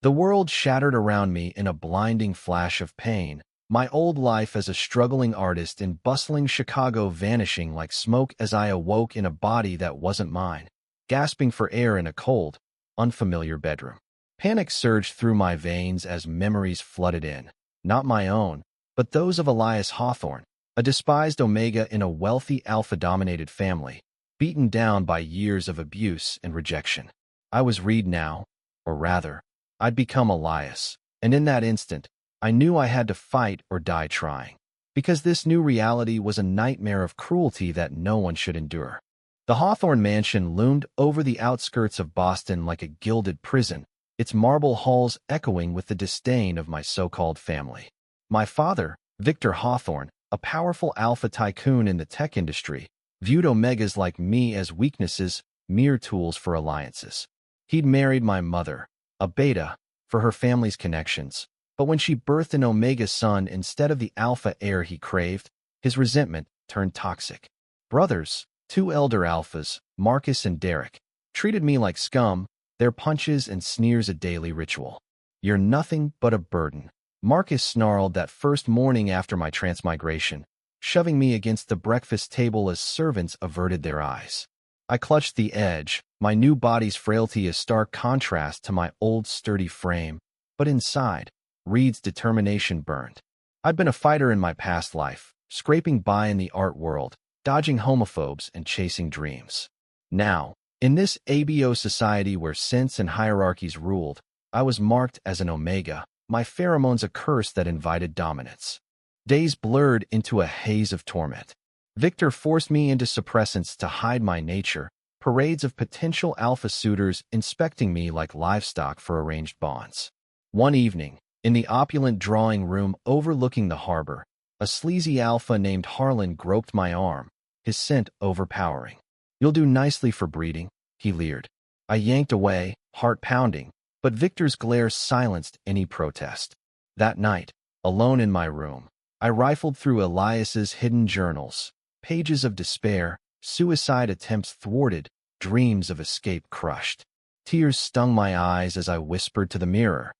The world shattered around me in a blinding flash of pain, my old life as a struggling artist in bustling Chicago vanishing like smoke as I awoke in a body that wasn't mine, gasping for air in a cold, unfamiliar bedroom. Panic surged through my veins as memories flooded in, not my own, but those of Elias Hawthorne, a despised Omega in a wealthy Alpha-dominated family, beaten down by years of abuse and rejection. I was Reed now, or rather, I'd become Elias, and in that instant, I knew I had to fight or die trying, because this new reality was a nightmare of cruelty that no one should endure. The Hawthorne mansion loomed over the outskirts of Boston like a gilded prison, its marble halls echoing with the disdain of my so-called family. My father, Victor Hawthorne, a powerful alpha tycoon in the tech industry, viewed Omegas like me as weaknesses, mere tools for alliances. He'd married my mother, a beta, for her family's connections, but when she birthed an Omega son instead of the alpha heir he craved, his resentment turned toxic. Brothers, two elder alphas, Marcus and Derek, treated me like scum, their punches and sneers a daily ritual. "You're nothing but a burden," Marcus snarled that first morning after my transmigration, shoving me against the breakfast table as servants averted their eyes. I clutched the edge, my new body's frailty a stark contrast to my old sturdy frame, but inside, Reed's determination burned. I'd been a fighter in my past life, scraping by in the art world, dodging homophobes and chasing dreams. Now, in this ABO society where sense and hierarchies ruled, I was marked as an Omega, my pheromones a curse that invited dominance. Days blurred into a haze of torment. Victor forced me into suppressants to hide my nature, parades of potential alpha suitors inspecting me like livestock for arranged bonds. One evening, in the opulent drawing room overlooking the harbor, a sleazy alpha named Harlan groped my arm, his scent overpowering. "You'll do nicely for breeding," he leered. I yanked away, heart pounding, but Victor's glare silenced any protest. That night, alone in my room, I rifled through Elias's hidden journals, pages of despair, suicide attempts thwarted, dreams of escape crushed. Tears stung my eyes as I whispered to the mirror,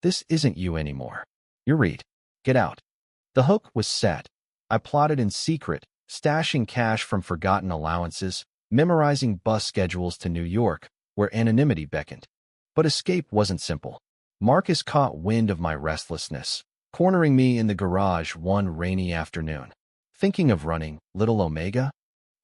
"This isn't you anymore. You're Reed. Get out." The hook was set. I plotted in secret, stashing cash from forgotten allowances, memorizing bus schedules to New York, where anonymity beckoned. But escape wasn't simple. Marcus caught wind of my restlessness, cornering me in the garage one rainy afternoon. Thinking of running, little Omega?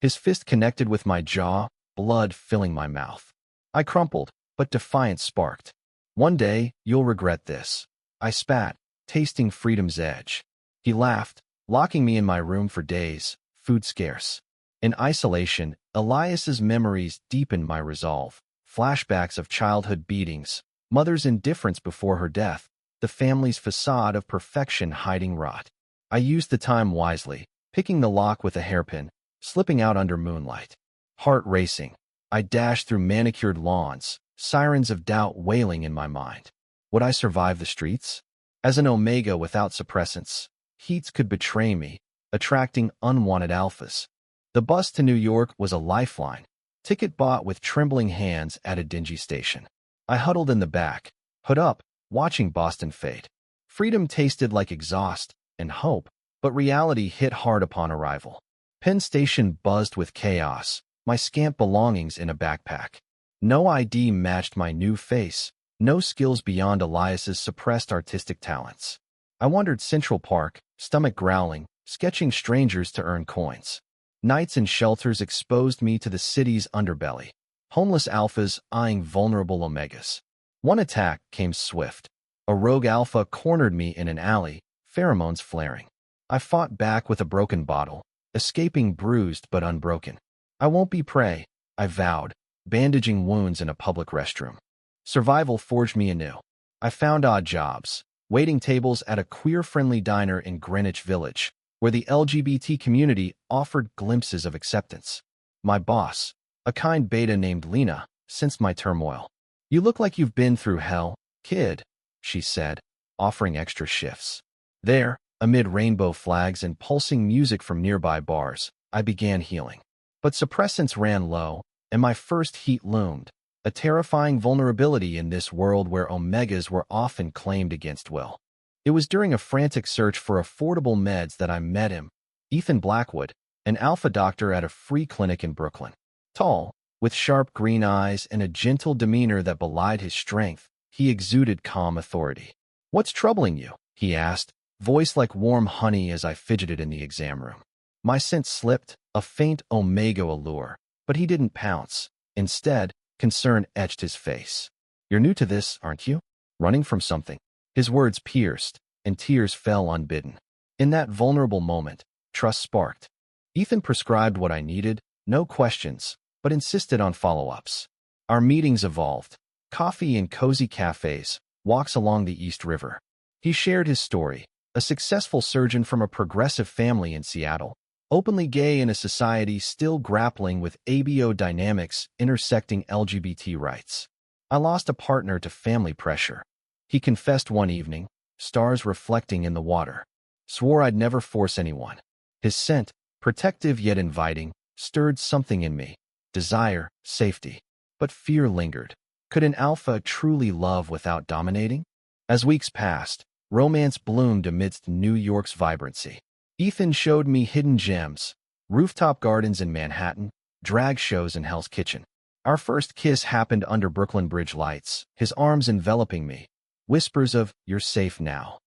His fist connected with my jaw, blood filling my mouth. I crumpled, but defiance sparked. "One day, you'll regret this." I spat, tasting freedom's edge. He laughed, locking me in my room for days, food scarce. In isolation, Elias's memories deepened my resolve. Flashbacks of childhood beatings, mother's indifference before her death, the family's facade of perfection hiding rot. I used the time wisely, picking the lock with a hairpin, slipping out under moonlight. Heart racing, I dashed through manicured lawns, sirens of doubt wailing in my mind. Would I survive the streets? As an Omega without suppressants, heats could betray me, attracting unwanted alphas. The bus to New York was a lifeline, ticket bought with trembling hands at a dingy station. I huddled in the back, hood up, watching Boston fade. Freedom tasted like exhaust and hope, but reality hit hard upon arrival. Penn Station buzzed with chaos, my scant belongings in a backpack. No ID matched my new face, no skills beyond Elias's suppressed artistic talents. I wandered Central Park, stomach growling, sketching strangers to earn coins. Nights in shelters exposed me to the city's underbelly, homeless alphas eyeing vulnerable Omegas. One attack came swift. A rogue alpha cornered me in an alley, pheromones flaring. I fought back with a broken bottle, escaping bruised but unbroken. "I won't be prey," I vowed, bandaging wounds in a public restroom. Survival forged me anew. I found odd jobs, waiting tables at a queer-friendly diner in Greenwich Village, where the LGBT community offered glimpses of acceptance. My boss, a kind beta named Lena, sensed my turmoil. "You look like you've been through hell, kid," she said, offering extra shifts. There, amid rainbow flags and pulsing music from nearby bars, I began healing. But suppressants ran low, and my first heat loomed. a terrifying vulnerability in this world where omegas were often claimed against will. It was during a frantic search for affordable meds that I met him, Ethan Blackwood, an alpha doctor at a free clinic in Brooklyn. Tall, with sharp green eyes and a gentle demeanor that belied his strength, he exuded calm authority. "What's troubling you?" he asked, voice like warm honey as I fidgeted in the exam room. My sense slipped, a faint omega allure, but he didn't pounce. Instead, concern etched his face. "You're new to this, aren't you? Running from something?" His words pierced, and tears fell unbidden. In that vulnerable moment, trust sparked. Ethan prescribed what I needed, no questions, but insisted on follow-ups. Our meetings evolved. Coffee in cozy cafes, walks along the East River. He shared his story, a successful surgeon from a progressive family in Seattle, openly gay in a society still grappling with ABO dynamics intersecting LGBT rights. I lost a partner to family pressure. He confessed one evening, stars reflecting in the water. Swore I'd never force anyone. His scent, protective yet inviting, stirred something in me. Desire, safety. But fear lingered. Could an alpha truly love without dominating? As weeks passed, romance bloomed amidst New York's vibrancy. Ethan showed me hidden gems, rooftop gardens in Manhattan, drag shows in Hell's Kitchen. Our first kiss happened under Brooklyn Bridge lights, his arms enveloping me, whispers of, "You're safe now."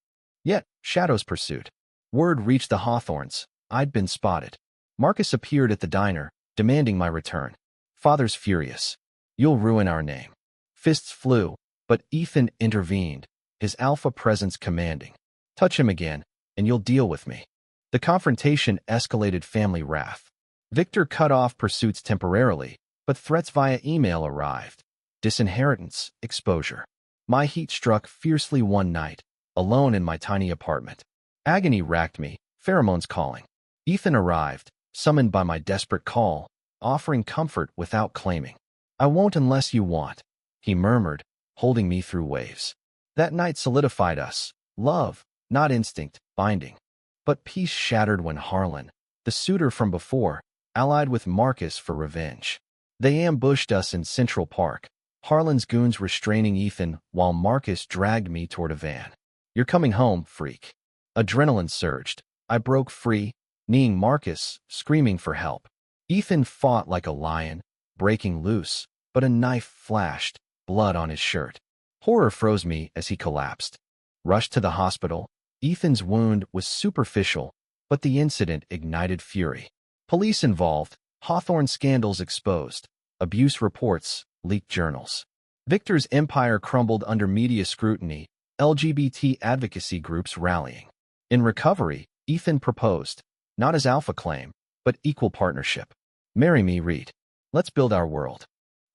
Yet, shadows pursued. Word reached the Hawthorns. I'd been spotted. Marcus appeared at the diner, demanding my return. Father's furious. "You'll ruin our name." Fists flew, but Ethan intervened, his alpha presence commanding. "Touch him again, and you'll deal with me." The confrontation escalated family wrath. Victor cut off pursuits temporarily, but threats via email arrived. Disinheritance, exposure. My heat struck fiercely one night, alone in my tiny apartment. Agony racked me, pheromones calling. Ethan arrived, summoned by my desperate call, offering comfort without claiming. "I won't unless you want," he murmured, holding me through waves. That night solidified us. Love, not instinct, binding. But peace shattered when Harlan, the suitor from before, allied with Marcus for revenge. They ambushed us in Central Park, Harlan's goons restraining Ethan while Marcus dragged me toward a van. "You're coming home, freak." Adrenaline surged. I broke free, kneeing Marcus, screaming for help. Ethan fought like a lion, breaking loose, but a knife flashed, blood on his shirt. Horror froze me as he collapsed. Rushed to the hospital, Ethan's wound was superficial, but the incident ignited fury. Police involved, Hawthorne scandals exposed, abuse reports, leaked journals. Victor's empire crumbled under media scrutiny, LGBT advocacy groups rallying. In recovery, Ethan proposed, not his alpha claim, but equal partnership. "Marry me, Reed. Let's build our world."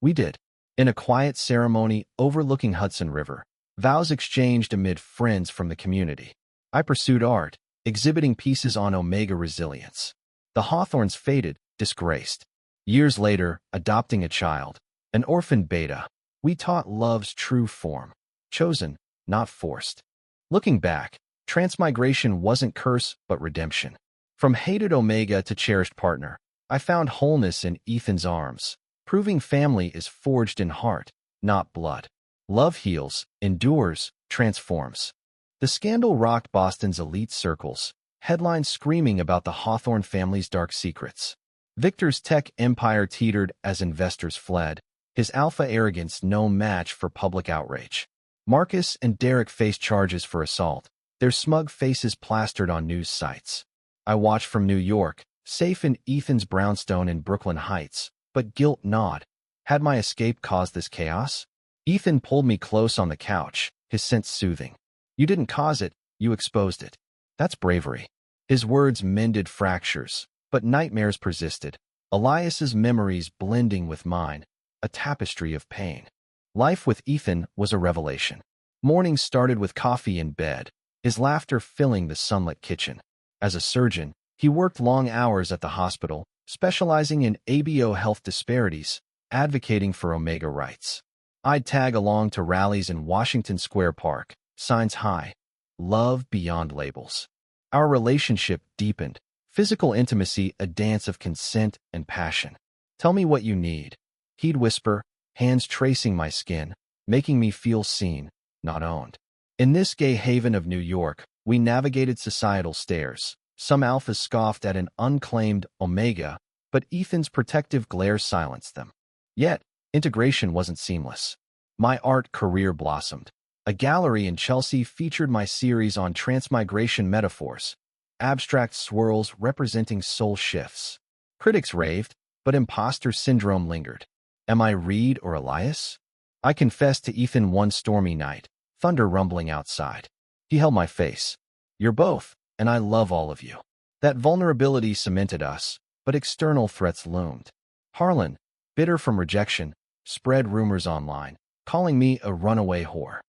We did. In a quiet ceremony overlooking Hudson River, vows exchanged amid friends from the community. I pursued art, exhibiting pieces on Omega resilience. The Hawthorns faded, disgraced. Years later, adopting a child, an orphan beta, we taught love's true form, chosen, not forced. Looking back, transmigration wasn't curse but redemption. From hated Omega to cherished partner, I found wholeness in Ethan's arms, proving family is forged in heart, not blood. Love heals, endures, transforms. The scandal rocked Boston's elite circles, headlines screaming about the Hawthorne family's dark secrets. Victor's tech empire teetered as investors fled, his alpha arrogance no match for public outrage. Marcus and Derek faced charges for assault, their smug faces plastered on news sites. I watched from New York, safe in Ethan's brownstone in Brooklyn Heights, but guilt gnawed. Had my escape caused this chaos? Ethan pulled me close on the couch, his sense soothing. "You didn't cause it, you exposed it." That's bravery. His words mended fractures, but nightmares persisted, Elias's memories blending with mine, a tapestry of pain. Life with Ethan was a revelation. Mornings started with coffee in bed, his laughter filling the sunlit kitchen. As a surgeon, he worked long hours at the hospital, specializing in ABO health disparities, advocating for Omega rights. I'd tag along to rallies in Washington Square Park, signs high, "Love beyond labels." Our relationship deepened, physical intimacy a dance of consent and passion. "Tell me what you need," he'd whisper, hands tracing my skin, making me feel seen, not owned. In this gay haven of New York, we navigated societal stares. Some alphas scoffed at an unclaimed omega, but Ethan's protective glare silenced them. Yet, integration wasn't seamless. My art career blossomed. A gallery in Chelsea featured my series on transmigration metaphors, abstract swirls representing soul shifts. Critics raved, but imposter syndrome lingered. Am I Reed or Elias? I confessed to Ethan one stormy night, thunder rumbling outside. He held my face. You're both, and I love all of you. That vulnerability cemented us, but external threats loomed. Harlan, bitter from rejection, spread rumors online, calling me a runaway whore.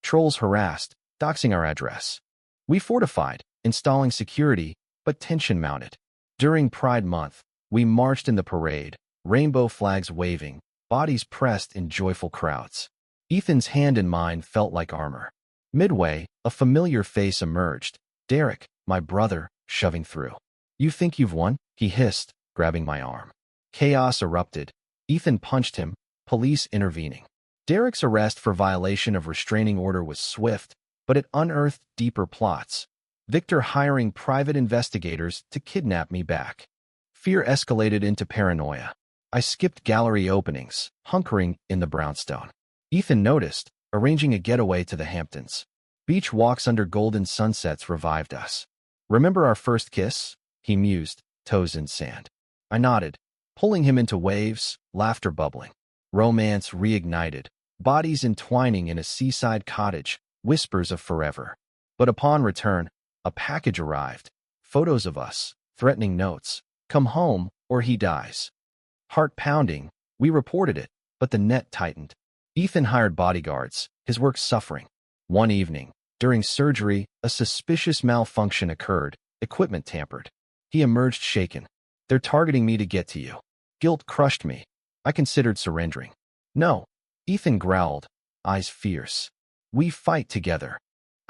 Trolls harassed, doxing our address. We fortified, installing security, but tension mounted. During Pride Month, we marched in the parade, rainbow flags waving, bodies pressed in joyful crowds. Ethan's hand in mine felt like armor. Midway, a familiar face emerged. Derek, my brother, shoving through. You think you've won? He hissed, grabbing my arm. Chaos erupted. Ethan punched him, police intervening. Derek's arrest for violation of restraining order was swift, but it unearthed deeper plots. Victor hiring private investigators to kidnap me back. Fear escalated into paranoia. I skipped gallery openings, hunkering in the brownstone. Ethan noticed, arranging a getaway to the Hamptons. Beach walks under golden sunsets revived us. Remember our first kiss? He mused, toes in sand. I nodded, pulling him into waves, laughter bubbling. Romance reignited, bodies entwining in a seaside cottage, whispers of forever. But upon return, a package arrived. Photos of us, threatening notes. Come home, or he dies. Heart pounding, we reported it, but the net tightened. Ethan hired bodyguards, his work suffering. One evening, during surgery, a suspicious malfunction occurred, equipment tampered. He emerged shaken. They're targeting me to get to you. Guilt crushed me. I considered surrendering. No. Ethan growled, eyes fierce. We fight together.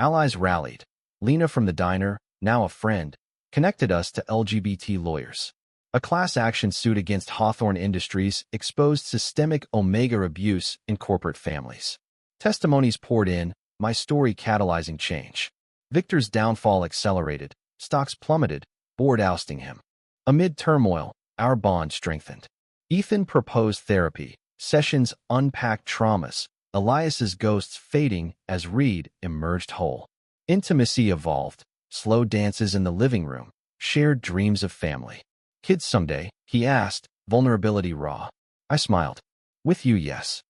Allies rallied. Lena from the diner, now a friend, connected us to LGBT lawyers. A class action suit against Hawthorne Industries exposed systemic omega abuse in corporate families. Testimonies poured in, my story catalyzing change. Victor's downfall accelerated, stocks plummeted, board ousting him. Amid turmoil, our bond strengthened. Ethan proposed therapy, sessions unpacked traumas, Elias's ghosts fading as Reed emerged whole. Intimacy evolved, slow dances in the living room, shared dreams of family. Kids someday, he asked, vulnerability raw. I smiled. With you, yes.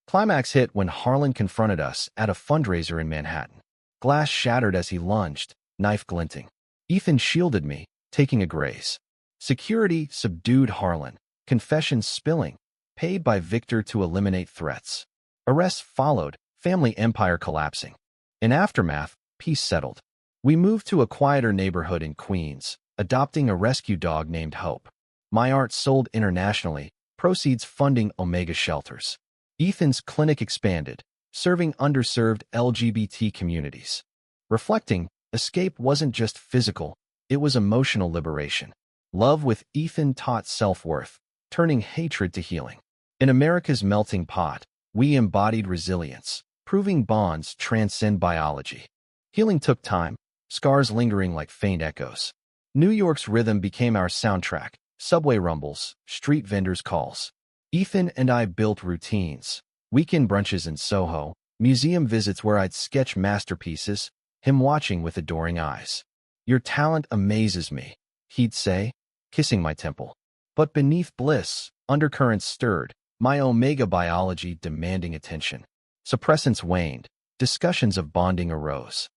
Climax hit when Harlan confronted us at a fundraiser in Manhattan. Glass shattered as he lunged, knife glinting. Ethan shielded me, taking a graze. Security subdued Harlan, confessions spilling, paid by Victor to eliminate threats. Arrests followed, family empire collapsing. In aftermath, peace settled. We moved to a quieter neighborhood in Queens, adopting a rescue dog named Hope. My art sold internationally, proceeds funding Omega shelters. Ethan's clinic expanded, serving underserved LGBT communities. Reflecting, escape wasn't just physical, it was emotional liberation. Love with Ethan taught self-worth, turning hatred to healing. In America's melting pot, we embodied resilience, proving bonds transcend biology. Healing took time, scars lingering like faint echoes. New York's rhythm became our soundtrack, subway rumbles, street vendors' calls. Ethan and I built routines, weekend brunches in Soho, museum visits where I'd sketch masterpieces, him watching with adoring eyes. Your talent amazes me, he'd say, kissing my temple. But beneath bliss, undercurrents stirred, my omega biology demanding attention. Suppressants waned, discussions of bonding arose.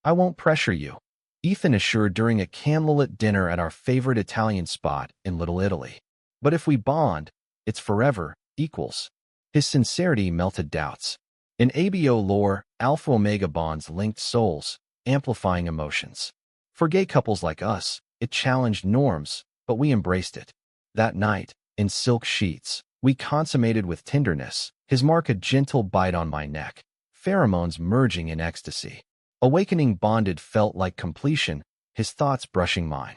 I won't pressure you, Ethan assured during a candlelit dinner at our favorite Italian spot in Little Italy. But if we bond, it's forever, equals. His sincerity melted doubts. In ABO lore, alpha-omega bonds linked souls, amplifying emotions. For gay couples like us, it challenged norms, but we embraced it. That night, in silk sheets, we consummated with tenderness, his mark a gentle bite on my neck, pheromones merging in ecstasy. Awakening bonded felt like completion, his thoughts brushing mine.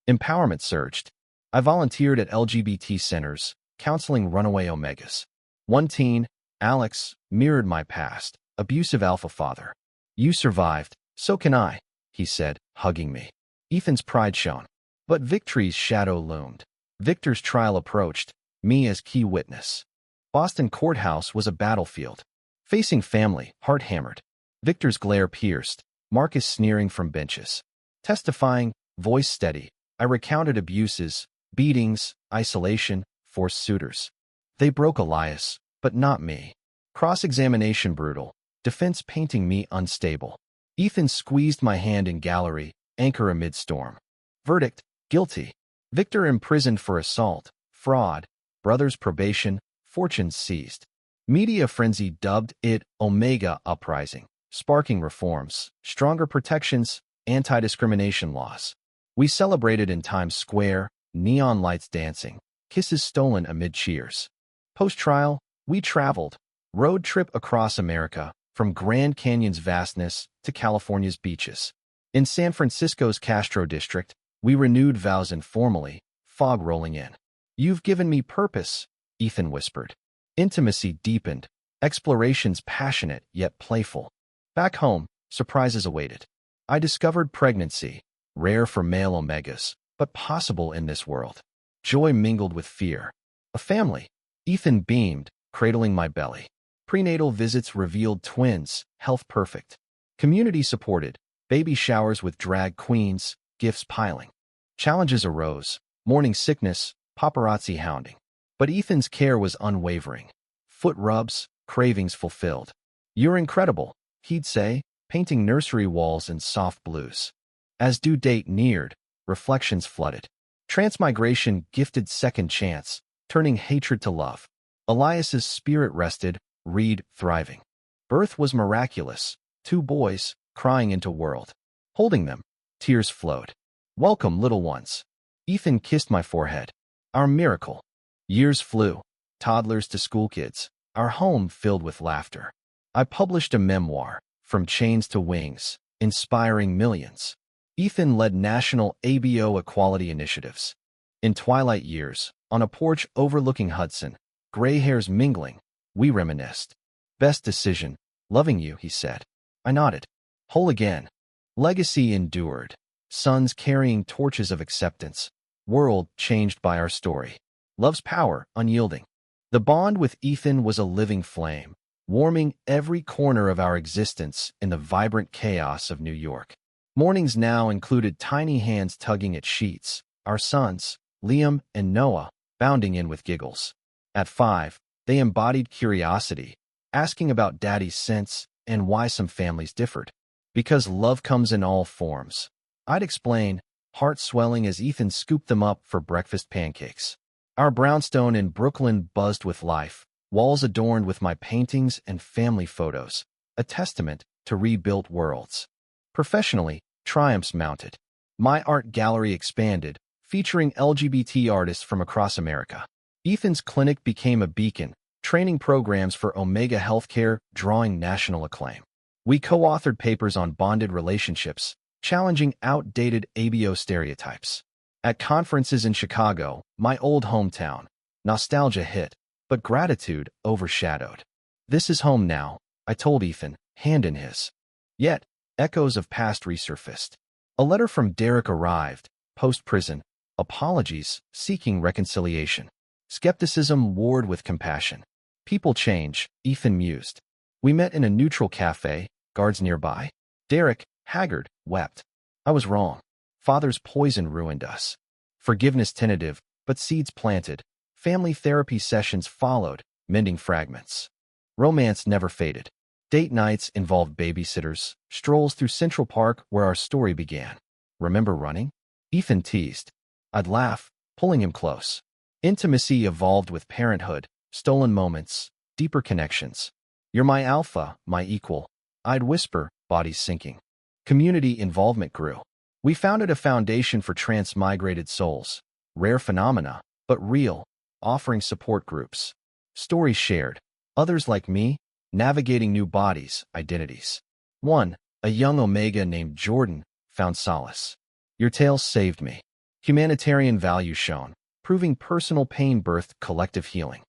Empowerment surged. I volunteered at LGBT centers, counseling runaway omegas. One teen, Alex, mirrored my past, abusive alpha father. You survived, so can I, he said, hugging me. Ethan's pride shone. But Victory's shadow loomed. Victor's trial approached, me as key witness. Boston courthouse was a battlefield. Facing family, heart hammered. Victor's glare pierced, Marcus sneering from benches. Testifying, voice steady, I recounted abuses, beatings, isolation, forced suitors. They broke Elias, but not me. Cross-examination brutal, defense painting me unstable. Ethan squeezed my hand in gallery, anchor amid storm. Verdict, guilty. Victor imprisoned for assault, fraud, brother's probation, fortunes seized. Media frenzy dubbed it Omega Uprising, sparking reforms, stronger protections, anti-discrimination laws. We celebrated in Times Square, neon lights dancing, kisses stolen amid cheers. Post-trial, we traveled, road trip across America, from Grand Canyon's vastness to California's beaches. In San Francisco's Castro district, we renewed vows informally, fog rolling in. You've given me purpose, Ethan whispered. Intimacy deepened, explorations passionate yet playful. Back home, surprises awaited. I discovered pregnancy, rare for male omegas, but possible in this world. Joy mingled with fear. A family. Ethan beamed, cradling my belly. Prenatal visits revealed twins, health perfect. Community supported, baby showers with drag queens, gifts piling. Challenges arose, morning sickness, paparazzi hounding. But Ethan's care was unwavering. Foot rubs, cravings fulfilled. You're incredible, he'd say, painting nursery walls in soft blues. As due date neared, reflections flooded. Transmigration gifted second chance, turning hatred to love. Elias's spirit rested, Reed thriving. Birth was miraculous, 2 boys, crying into world. Holding them, tears flowed. Welcome, little ones. Ethan kissed my forehead. Our miracle. Years flew, toddlers to school kids, our home filled with laughter. I published a memoir, From Chains to Wings, inspiring millions. Ethan led national ABO equality initiatives. In twilight years, on a porch overlooking Hudson, gray hairs mingling, we reminisced. Best decision, loving you, he said. I nodded. Whole again. Legacy endured. Sons carrying torches of acceptance. World changed by our story. Love's power, unyielding. The bond with Ethan was a living flame, warming every corner of our existence in the vibrant chaos of New York. Mornings now included tiny hands tugging at sheets, our sons, Liam and Noah, bounding in with giggles. At 5, they embodied curiosity, asking about daddy's sense and why some families differed. Because love comes in all forms. I'd explain, heart swelling as Ethan scooped them up for breakfast pancakes. Our brownstone in Brooklyn buzzed with life, walls adorned with my paintings and family photos, a testament to rebuilt worlds. Professionally, triumphs mounted. My art gallery expanded, featuring LGBT artists from across America. Ethan's clinic became a beacon, training programs for Omega Healthcare drawing national acclaim. We co-authored papers on bonded relationships, challenging outdated ABO stereotypes. At conferences in Chicago, my old hometown, nostalgia hit, but gratitude overshadowed. This is home now, I told Ethan, hand in his. Yet, echoes of past resurfaced. A letter from Derek arrived, post-prison, apologies, seeking reconciliation. Skepticism warred with compassion. People change, Ethan mused. We met in a neutral cafe, guards nearby. Derek, haggard, wept. I was wrong. Father's poison ruined us. Forgiveness tentative, but seeds planted. Family therapy sessions followed, mending fragments. Romance never faded. Date nights involved babysitters, strolls through Central Park where our story began. Remember running? Ethan teased. I'd laugh, pulling him close. Intimacy evolved with parenthood, stolen moments, deeper connections. You're my alpha, my equal. I'd whisper, bodies sinking. Community involvement grew. We founded a foundation for transmigrated souls, rare phenomena, but real, offering support groups. Stories shared, others like me, navigating new bodies, identities. One, a young Omega named Jordan, found solace. Your tales saved me. Humanitarian value shown, proving personal pain birthed collective healing.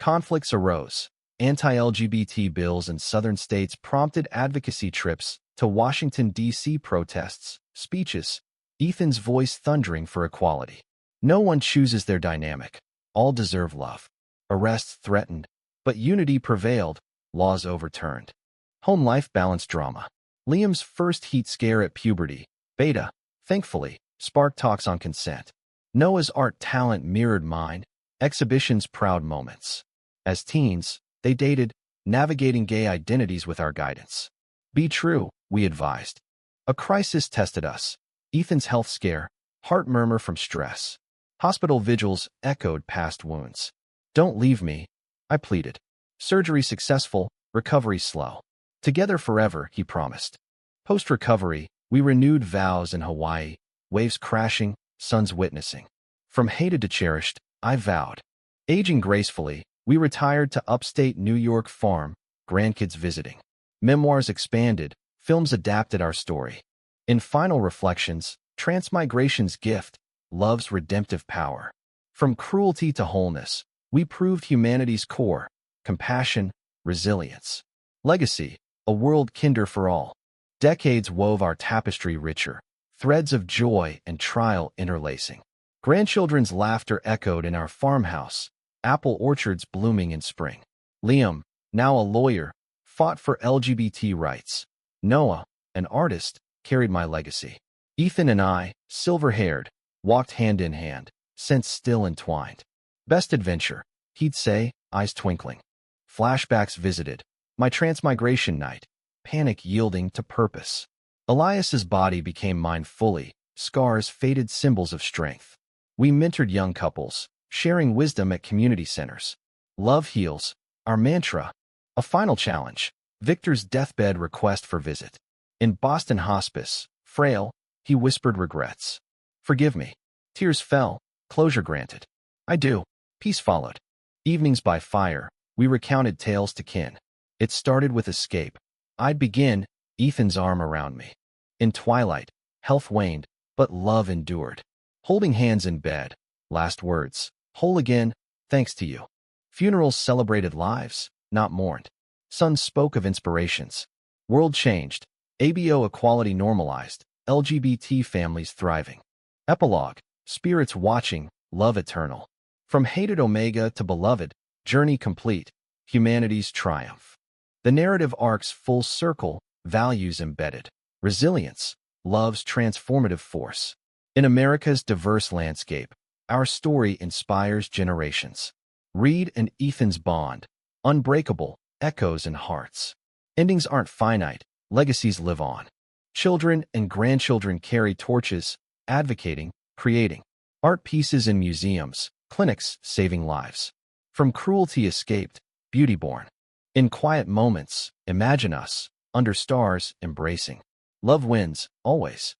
Conflicts arose. Anti-LGBT bills in southern states prompted advocacy trips to Washington, D.C. protests, speeches, Ethan's voice thundering for equality. No one chooses their dynamic. All deserve love. Arrests threatened, but unity prevailed, laws overturned. Home life balance drama. Liam's first heat scare at puberty, beta, thankfully, sparked talks on consent. Noah's art talent mirrored mine, exhibition's proud moments. As teens, they dated, navigating gay identities with our guidance. Be true, we advised. A crisis tested us. Ethan's health scare, heart murmur from stress. Hospital vigils echoed past wounds. Don't leave me, I pleaded. Surgery successful, recovery slow. Together forever, he promised. Post-recovery, we renewed vows in Hawaii, waves crashing, suns witnessing. From hated to cherished, I vowed. Aging gracefully, we retired to upstate New York farm, grandkids visiting. Memoirs expanded, films adapted our story. In final reflections, transmigration's gift, love's redemptive power. From cruelty to wholeness, we proved humanity's core, compassion, resilience. Legacy, a world kinder for all. Decades wove our tapestry richer, threads of joy and trial interlacing. Grandchildren's laughter echoed in our farmhouse, apple orchards blooming in spring. Liam, now a lawyer, fought for LGBT rights. Noah, an artist, carried my legacy. Ethan and I, silver-haired, walked hand in hand, sense still entwined. Best adventure, he'd say, eyes twinkling. Flashbacks visited. My transmigration night, panic yielding to purpose. Elias's body became mine fully, scars faded symbols of strength. We mentored young couples, sharing wisdom at community centers. Love heals, our mantra. A final challenge, Victor's deathbed request for visit. In Boston hospice, frail, he whispered regrets. Forgive me. Tears fell, closure granted. I do. Peace followed. Evenings by fire, we recounted tales to kin. It started with escape. I'd begin, Ethan's arm around me. In twilight, health waned, but love endured. Holding hands in bed, last words, whole again, thanks to you. Funerals celebrated lives, not mourned. Sons spoke of inspirations. World changed. ABO equality normalized. LGBT families thriving. Epilogue, spirits watching, love eternal. From hated Omega to beloved, journey complete, humanity's triumph. The narrative arcs full circle, values embedded. Resilience, love's transformative force. In America's diverse landscape, our story inspires generations. Reed and Ethan's bond, unbreakable, echoes in hearts. Endings aren't finite, legacies live on. Children and grandchildren carry torches, advocating, creating. Art pieces in museums, clinics saving lives. From cruelty escaped, beauty born. In quiet moments, imagine us, under stars, embracing. Love wins, always.